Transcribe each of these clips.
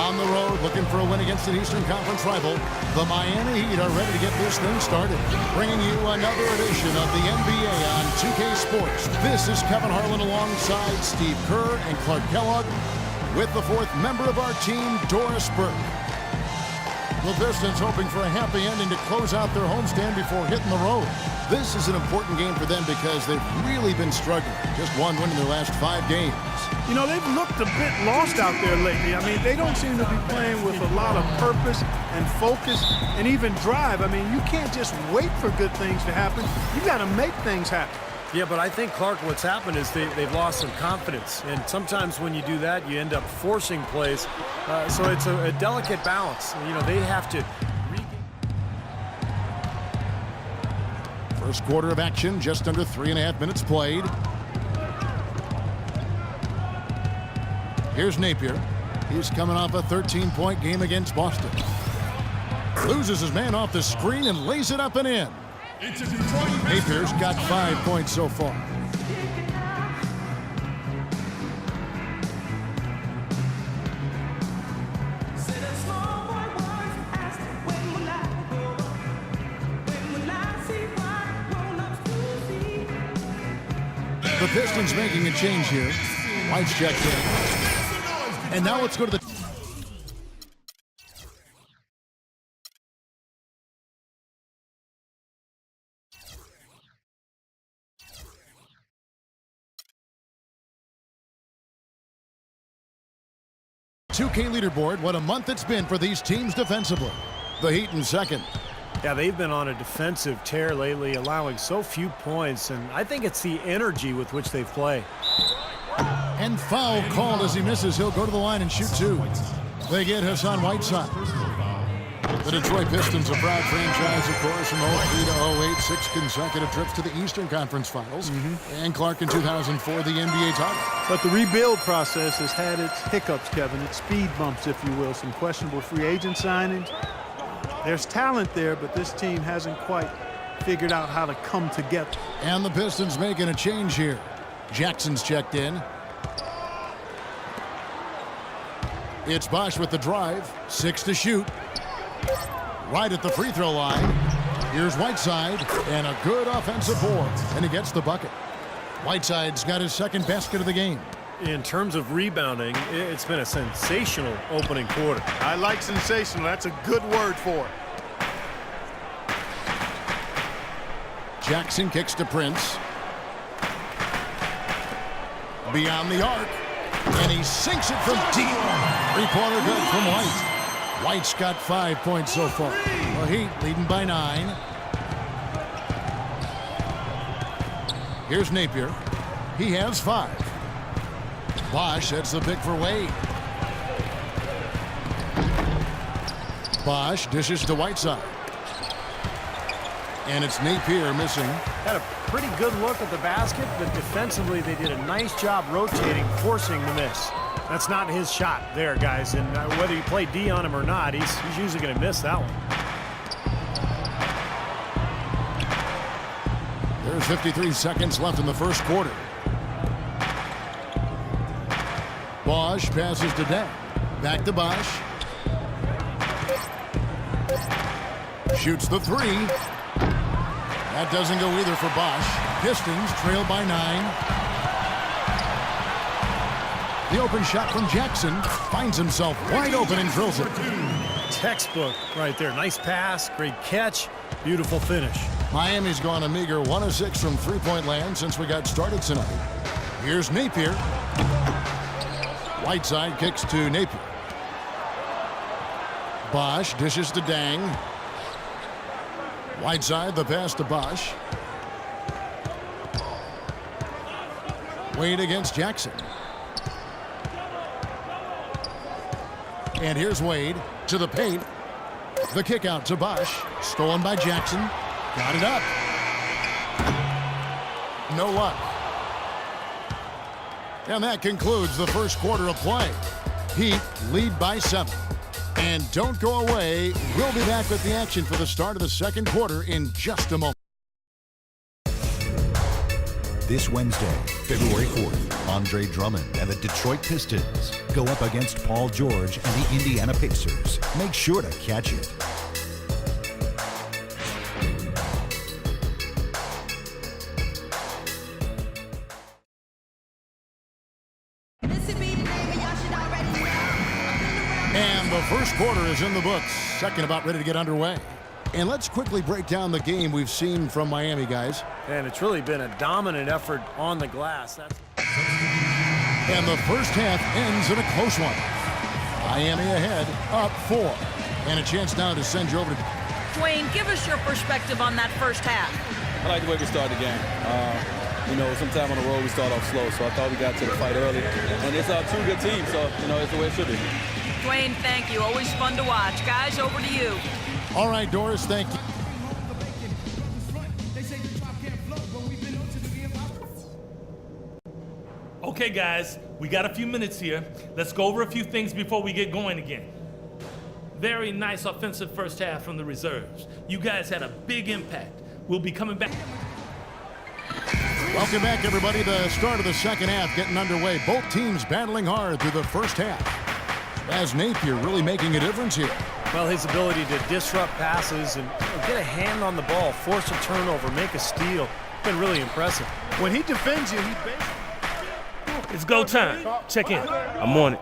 On the road, looking for a win against an Eastern Conference rival, the Miami Heat are ready to get this thing started. Bringing you another edition of the NBA on 2K Sports. This is Kevin Harlan alongside Steve Kerr and Clark Kellogg with the fourth member of our team, Doris Burke. The Pistons hoping for a happy ending to close out their homestand before hitting the road. This is an important game for them because they've really been struggling. Just one win in their last 5 games. You know, they've looked a bit lost out there lately. I mean, they don't seem to be playing with a lot of purpose and focus and even drive. I mean, you can't just wait for good things to happen. You got to make things happen. Yeah, but I think, Clark, what's happened is they've lost some confidence. And sometimes when you do that, you end up forcing plays. So it's a delicate balance. You know, they have to regain. First quarter of action, just under 3.5 minutes played. Here's Napier. He's coming off a 13-point game against Boston. Loses his man off the screen and lays it up and in. Napier's got 5 points so far. The Pistons making a change here. White's checked in. And now let's go to the... .2K leaderboard. What a month it's been for these teams defensively. The Heat in second. Yeah, they've been on a defensive tear lately, allowing so few points, and I think it's the energy with which they play. And foul called as he misses. He'll go to the line and shoot 2. They get Hassan Whiteside. The Detroit Pistons, a proud franchise, of course, from 03 to 08, 6 consecutive trips to the Eastern Conference Finals. And Clark in 2004, the NBA title. But the rebuild process has had its hiccups, Kevin, its speed bumps, if you will, some questionable free agent signings. There's talent there, but this team hasn't quite figured out how to come together. And the Pistons making a change here. Jackson's checked in. It's Bosh with the drive. 6 to shoot. Right at the free throw line. Here's Whiteside, and a good offensive board, and he gets the bucket. Whiteside's got his second basket of the game. In terms of rebounding, it's been a sensational opening quarter. I like sensational. That's a good word for it. Jackson kicks to Prince. Beyond the arc, and he sinks it from deep. Three-pointer good from White. White's got 5 points so far. The Heat leading by 9. Here's Napier. He has 5. Bosh sets the pick for Wade. Bosh dishes to Whiteside. And it's Napier missing. Had a pretty good look at the basket, but defensively they did a nice job rotating, forcing the miss. That's not his shot there, guys, and whether you play D on him or not, he's usually going to miss that one. There's 53 seconds left in the first quarter. Bosh passes to Deng. Back to Bosh. Shoots the 3. That doesn't go either for Bosh. Pistons trail by 9. The open shot from Jackson finds himself wide open and drills it. Textbook right there. Nice pass, great catch, beautiful finish. Miami's gone a meager 1 of 6 from three-point land since we got started tonight. Here's Napier. Whiteside kicks to Napier. Bosh dishes to Deng. Whiteside, the pass to Bosh. Wade against Jackson. And here's Wade to the paint. The kick out to Bosh. Stolen by Jackson. Got it up. No luck. And that concludes the first quarter of play. Heat lead by 7. And don't go away. We'll be back with the action for the start of the second quarter in just a moment. This Wednesday, February 4th, Andre Drummond and the Detroit Pistons go up against Paul George and the Indiana Pacers. Make sure to catch it. And the first quarter is in the books. Second about ready to get underway. And let's quickly break down the game we've seen from Miami, guys. And it's really been a dominant effort on the glass. And the first half ends in a close one. Miami ahead, up 4. And a chance now to send you over to... Dwayne, give us your perspective on that first half. I like the way we started the game. Sometime on the road we start off slow, so I thought we got to the fight early. And it's two good teams, so, it's the way it should be. Dwayne, thank you. Always fun to watch. Guys, over to you. All right, Doris, thank you. Okay, guys, we got a few minutes here. Let's go over a few things before we get going again. Very nice offensive first half from the reserves. You guys had a big impact. We'll be coming back. Welcome back, everybody. The start of the second half getting underway. Both teams battling hard through the first half. As Napier really making a difference here. Well, his ability to disrupt passes and get a hand on the ball, force a turnover, make a steal, been really impressive. When he defends you, It's go time. Check in. I'm on it.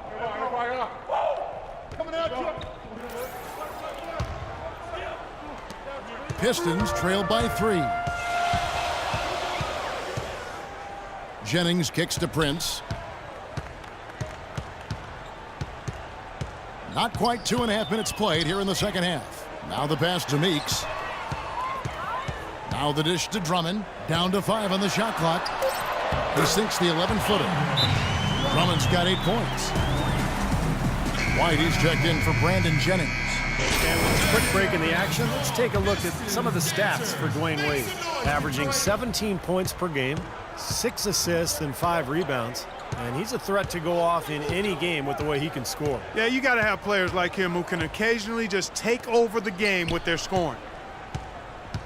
Pistons trailed by 3. Jennings kicks to Prince. Not quite 2.5 minutes played here in the second half. Now the pass to Meeks. Now the dish to Drummond. Down to 5 on the shot clock. He sinks the 11-footer. Drummond's got 8 points. White, he's checked in for Brandon Jennings. And with a quick break in the action, let's take a look at some of the stats for Dwayne Wade. Averaging 17 points per game, 6 assists and 5 rebounds. And he's a threat to go off in any game with the way he can score. Yeah, you got to have players like him who can occasionally just take over the game with their scoring.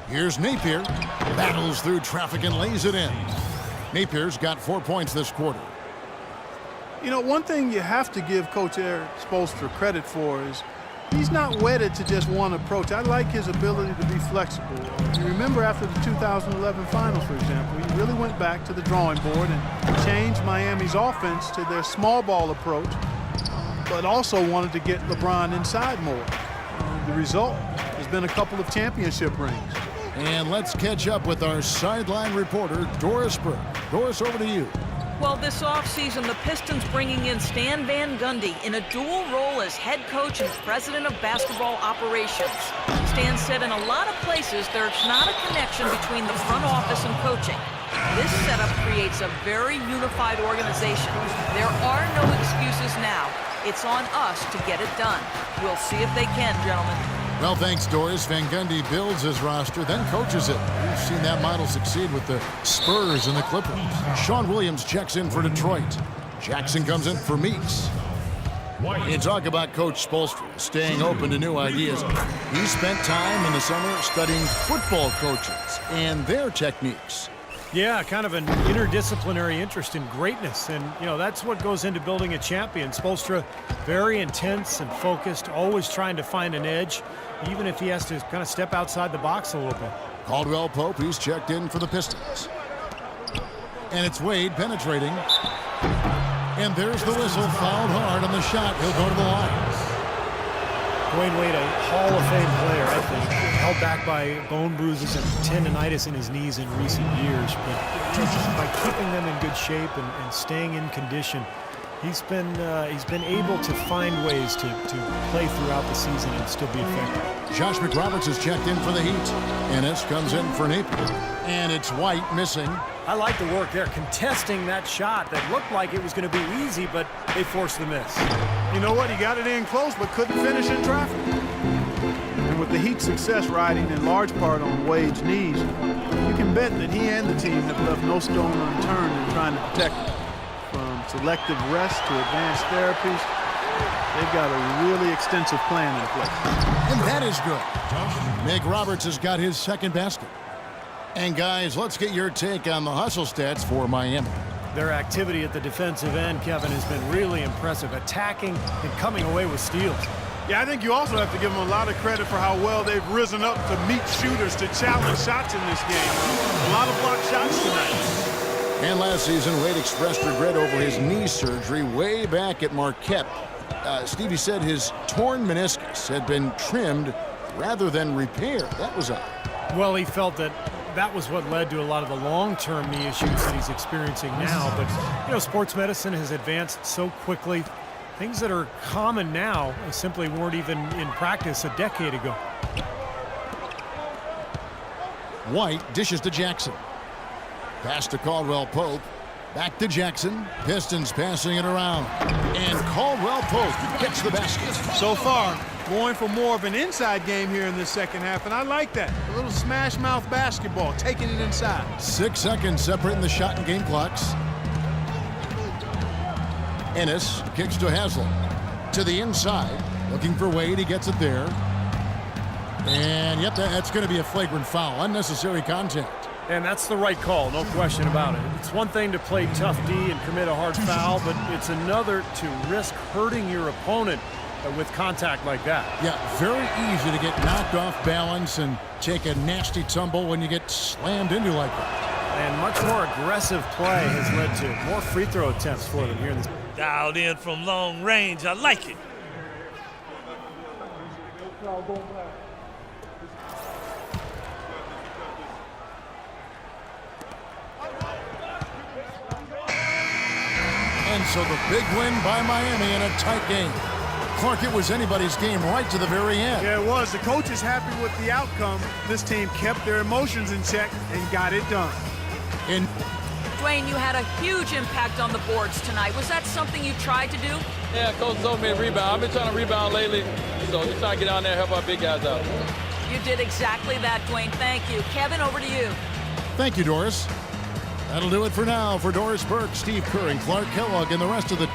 Here's Napier. Battles through traffic and lays it in. Napier's got 4 points this quarter. One thing you have to give Coach Eric Spoelstra credit for is he's not wedded to just one approach. I like his ability to be flexible. You remember after the 2011 finals, for example, he really went back to the drawing board and changed Miami's offense to their small ball approach, but also wanted to get LeBron inside more. The result has been a couple of championship rings. And let's catch up with our sideline reporter, Doris Burke. Doris, over to you. Well, this offseason, the Pistons bringing in Stan Van Gundy in a dual role as head coach and president of basketball operations. Stan said in a lot of places there's not a connection between the front office and coaching. This setup creates a very unified organization. There are no excuses now. It's on us to get it done. We'll see if they can, gentlemen. Well, thanks, Doris. Van Gundy builds his roster, then coaches it. We've seen that model succeed with the Spurs and the Clippers. Sean Williams checks in for Detroit. Jackson comes in for Meeks. You talk about Coach Spoelstra staying open to new ideas. He spent time in the summer studying football coaches and their techniques. Yeah, kind of an interdisciplinary interest in greatness. And, that's what goes into building a champion. Spoelstra, very intense and focused, always trying to find an edge, even if he has to kind of step outside the box a little bit. Caldwell Pope, he's checked in for the Pistons. And it's Wade penetrating. And there's the whistle, fouled hard on the shot. He'll go to the line. Dwayne Wade, a Hall of Fame player, I think. Held back by bone bruises and tendonitis in his knees in recent years. But by keeping them in good shape and staying in condition, he's been able to find ways to play throughout the season and still be effective. Josh McRoberts has checked in for the Heat. Ennis comes in for Napier. And it's White missing. I like the work there, contesting that shot that looked like it was going to be easy, but they forced the miss. You know what? He got it in close, but couldn't finish in traffic. And with the Heat's success riding in large part on Wade's knees, you can bet that he and the team have left no stone unturned in trying to protect him. From selective rest to advanced therapies, they've got a really extensive plan in place. And that is good. McRoberts has got his second basket. And guys, let's get your take on the hustle stats for Miami. Their activity at the defensive end, Kevin, has been really impressive, attacking and coming away with steals. Yeah, I think you also have to give them a lot of credit for how well they've risen up to meet shooters to challenge shots in this game. A lot of blocked shots tonight. And last season, Wade expressed regret over his knee surgery way back at Marquette. Stevie said his torn meniscus had been trimmed rather than repaired. That was odd. Well, he felt that was what led to a lot of the long-term knee issues that he's experiencing now. But, you know, sports medicine has advanced so quickly. Things that are common now simply weren't even in practice a decade ago. White dishes to Jackson. Pass to Caldwell Pope. Back to Jackson. Pistons passing it around. And Caldwell Pope gets the basket. So far, going for more of an inside game here in this second half, and I like that. A little smash mouth basketball, taking it inside. 6 seconds separating the shot and game clocks. Ennis kicks to Haslam. To the inside. Looking for Wade. He gets it there. And yep, that's going to be a flagrant foul. Unnecessary contact. And that's the right call, no question about it. It's one thing to play tough D and commit a hard foul, but it's another to risk hurting your opponent with contact like that. Yeah, very easy to get knocked off balance and take a nasty tumble when you get slammed into like that. And much more aggressive play has led to more free throw attempts for them here in this. Dialed in from long range. I like it. And so the big win by Miami in a tight game. Clark, it was anybody's game right to the very end. Yeah, it was. The coach is happy with the outcome. This team kept their emotions in check and got it done. Dwayne, you had a huge impact on the boards tonight. Was that something you tried to do? Yeah, coach told me to rebound. I've been trying to rebound lately, so just trying to get down there and help our big guys out. You did exactly that, Dwayne. Thank you. Kevin, over to you. Thank you, Doris. That'll do it for now. For Doris Burke, Steve Kerr, and Clark Kellogg, and the rest of the